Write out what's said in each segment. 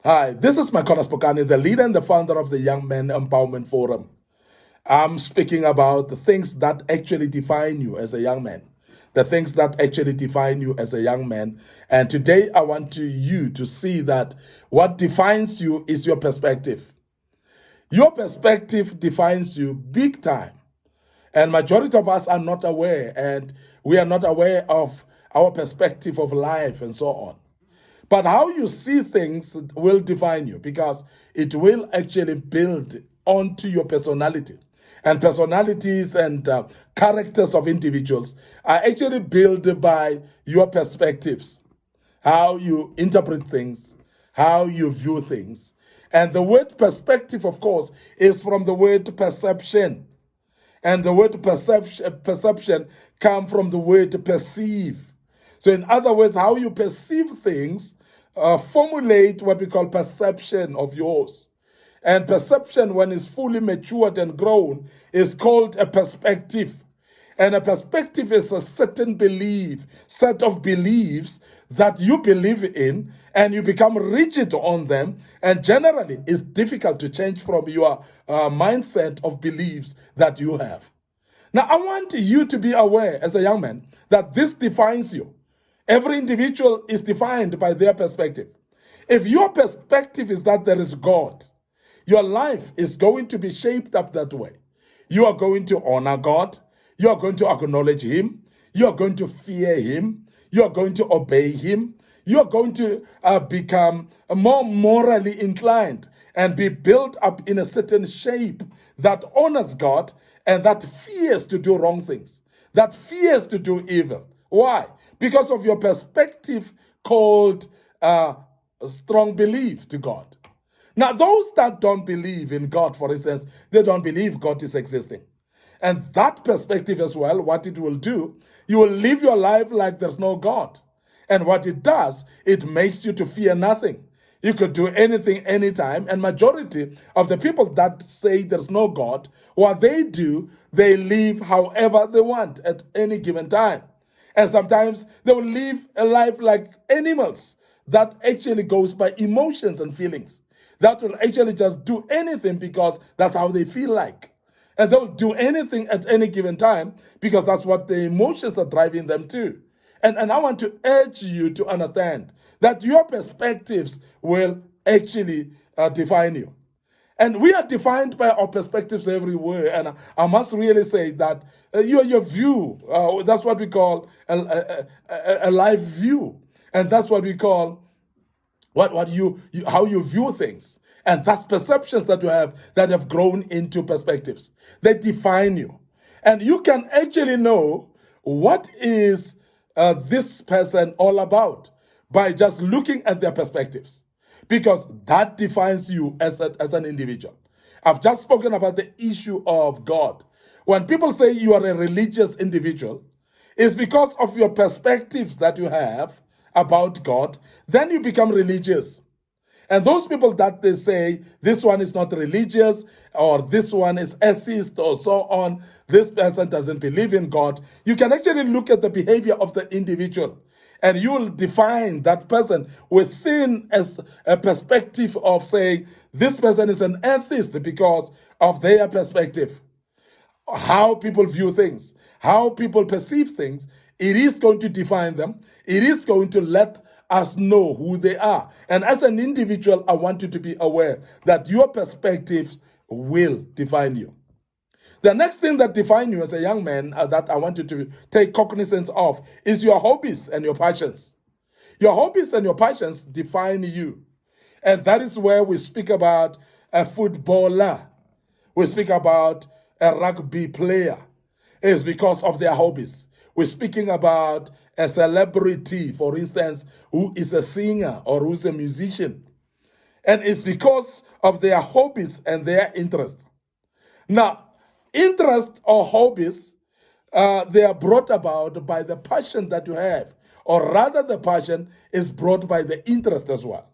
Hi, this is Micornus, the leader and the founder of the Young Men Empowerment Forum. I'm speaking about the things that actually define you as a young man, the things that actually define you as a young man. And today I want you to see that what defines you is your perspective. Your perspective defines you big time. And majority of us are not aware, and we are not aware of our perspective of life and so on. But how you see things will define you because it will actually build onto your personality. And personalities and characters of individuals are actually built by your perspectives, how you interpret things, how you view things. And the word perspective, of course, is from the word perception. And the word perception come from the word perceive. So in other words, how you perceive things formulate what we call perception of yours. And perception, when it's fully matured and grown, is called a perspective. And a perspective is a certain set of beliefs that you believe in, and you become rigid on them. And generally, it's difficult to change from your mindset of beliefs that you have. Now, I want you to be aware as a young man that this defines you. Every individual is defined by their perspective. If your perspective is that there is God, your life is going to be shaped up that way. You are going to honor God. You are going to acknowledge Him. You are going to fear Him. You are going to obey Him. You are going to become more morally inclined and be built up in a certain shape that honors God and that fears to do wrong things, that fears to do evil. Why? Because of your perspective called strong belief to God. Now, those that don't believe in God, for instance, they don't believe God is existing. And that perspective as well, what it will do, you will live your life like there's no God. And what it does, it makes you to fear nothing. You could do anything, anytime. And majority of the people that say there's no God, what they do, they live however they want at any given time. And sometimes they will live a life like animals that actually goes by emotions and feelings. That will actually just do anything because that's how they feel like. And they'll do anything at any given time because that's what the emotions are driving them to. And I want to urge you to understand that your perspectives will actually define you. And we are defined by our perspectives everywhere. And I must really say that your view, that's what we call a life view. And that's what we call how you view things. And that's perceptions that you have that have grown into perspectives. They define you. And you can actually know what is this person all about by just looking at their perspectives, because that defines you as an individual. I've just spoken about the issue of God. When people say you are a religious individual, it's because of your perspectives that you have about God, then you become religious. And those people that they say this one is not religious or this one is atheist or so on, this person doesn't believe in God, you can actually look at the behavior of the individual and you will define that person within as a perspective of saying this person is an atheist because of their perspective. How people view things, how people perceive things, it is going to define them. It is going to let us know who they are. And as an individual, I want you to be aware that your perspectives will define you. The next thing that defines you as a young man that I want you to take cognizance of is your hobbies and your passions. Your hobbies and your passions define you. And that is where we speak about a footballer. We speak about a rugby player. It's because of their hobbies. We're speaking about a celebrity, for instance, who is a singer or who's a musician. And it's because of their hobbies and their interests. Now, interest or hobbies, they are brought about by the passion that you have, or rather the passion is brought by the interest as well.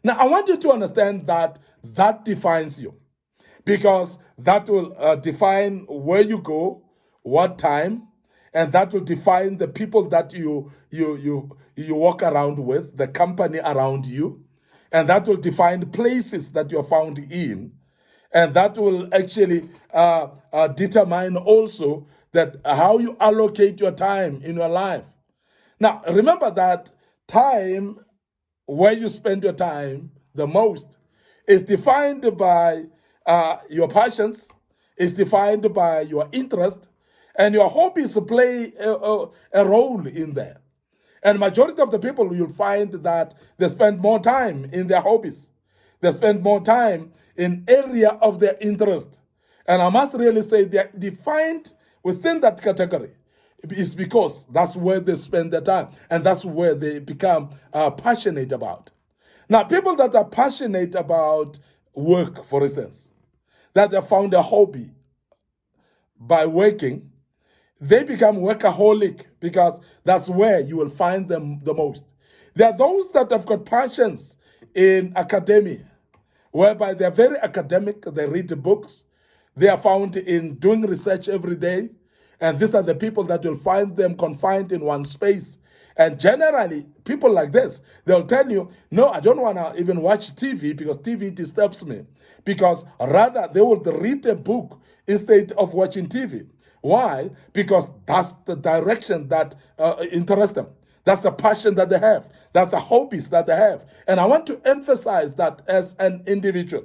Now, I want you to understand that that defines you, because that will define where you go, what time, and that will define the people that you walk around with, the company around you. and that will define the places that you're found in, and that will actually determine also that how you allocate your time in your life. Now, remember that time, where you spend your time the most, is defined by your passions, is defined by your interest, and your hobbies play a role in there. And majority of the people, you'll find that they spend more time in their hobbies. They spend more time in area of their interest. And I must really say they're defined within that category. It's because that's where they spend their time, and that's where they become passionate about. Now, people that are passionate about work, for instance, that they found a hobby by working, they become workaholic because that's where you will find them the most. There are those that have got passions in academia, whereby they're very academic, they read the books, they are found in doing research every day, and these are the people that will find them confined in one space. And generally, people like this, they'll tell you, no, I don't want to even watch TV because TV disturbs me. Because rather, they will read a book instead of watching TV. Why? Because that's the direction that interests them. That's the passion that they have. That's the hobbies that they have. And I want to emphasize that as an individual.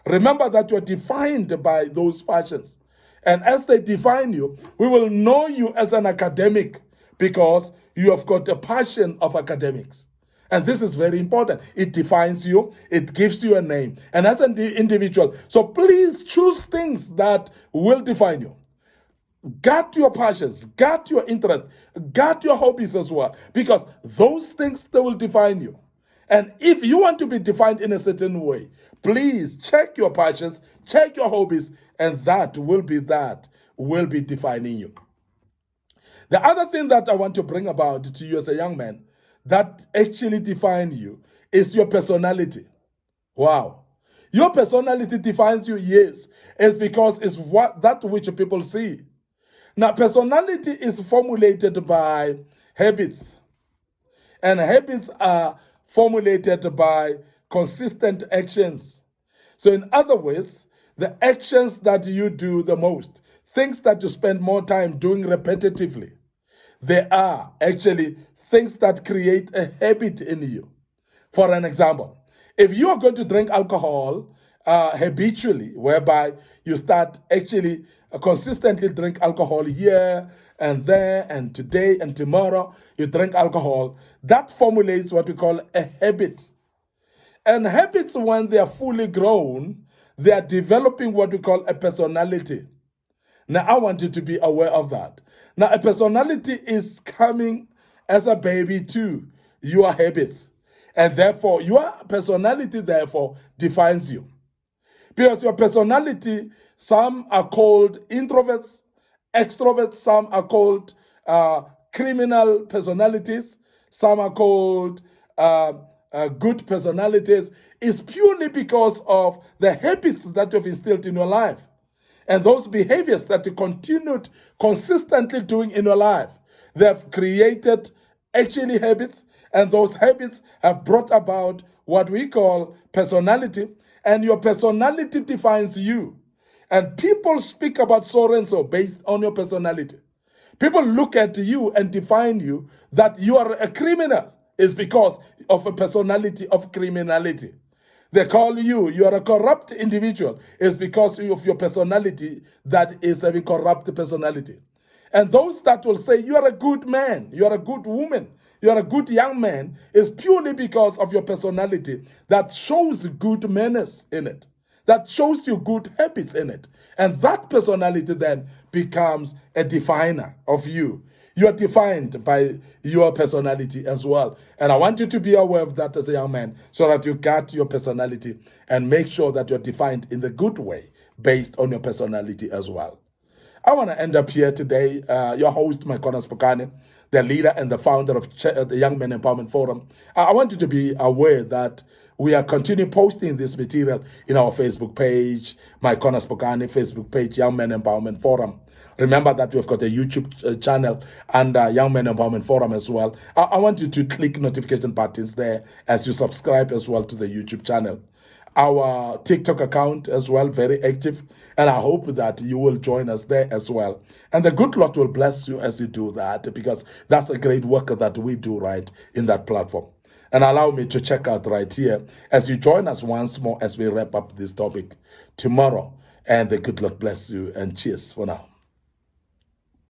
Remember that you're defined by those passions. And as they define you, we will know you as an academic because you have got a passion of academics. And this is very important. It defines you. It gives you a name. And as an individual, so please choose things that will define you. Guard your passions, guard your interests, guard your hobbies as well, because those things, they will define you. And if you want to be defined in a certain way, please check your passions, check your hobbies, and that will be defining you. The other thing that I want to bring about to you as a young man that actually defines you is your personality. Wow. Your personality defines you, yes. It's because it's that which people see. Now, personality is formulated by habits, and habits are formulated by consistent actions. So in other words, the actions that you do the most, things that you spend more time doing repetitively, they are actually things that create a habit in you. For an example, if you are going to drink alcohol habitually, whereby you start actually consistently drink alcohol here and there and today and tomorrow, you drink alcohol, that formulates what we call a habit. And habits, when they are fully grown, they are developing what we call a personality. Now, I want you to be aware of that. Now, a personality is coming as a baby to your habits. And therefore, your personality, therefore, defines you. Because your personality, some are called introverts, extroverts, some are called criminal personalities, some are called good personalities, is purely because of the habits that you've instilled in your life. And those behaviors that you continued consistently doing in your life, they've created actually habits, and those habits have brought about what we call personality, and your personality defines you. And people speak about so and so based on your personality. People look at you and define you that you are a criminal. It's because of a personality of criminality. They call you are a corrupt individual. It's because of your personality that is having corrupt personality. And those that will say you are a good man, you are a good woman, you are a good young man, is purely because of your personality that shows good manners in it, that shows you good habits in it. And that personality then becomes a definer of you. You are defined by your personality as well. And I want you to be aware of that as a young man so that you guard your personality and make sure that you're defined in the good way based on your personality as well. I want to end up here today. Your host, Micornus, Phokane, the leader and the founder of the Young Men Empowerment Forum. I want you to be aware that we are continuing posting this material in our Facebook page, Micornus Phokane Facebook page, Young Men Empowerment Forum. Remember that we've got a YouTube channel and Young Men Empowerment Forum as well. I want you to click notification buttons there as you subscribe as well to the YouTube channel. Our TikTok account as well, very active, and I hope that you will join us there as well. And the good Lord will bless you as you do that, because that's a great work that we do right in that platform. And allow me to check out right here as you join us once more as we wrap up this topic tomorrow. And the good Lord bless you, and cheers for now.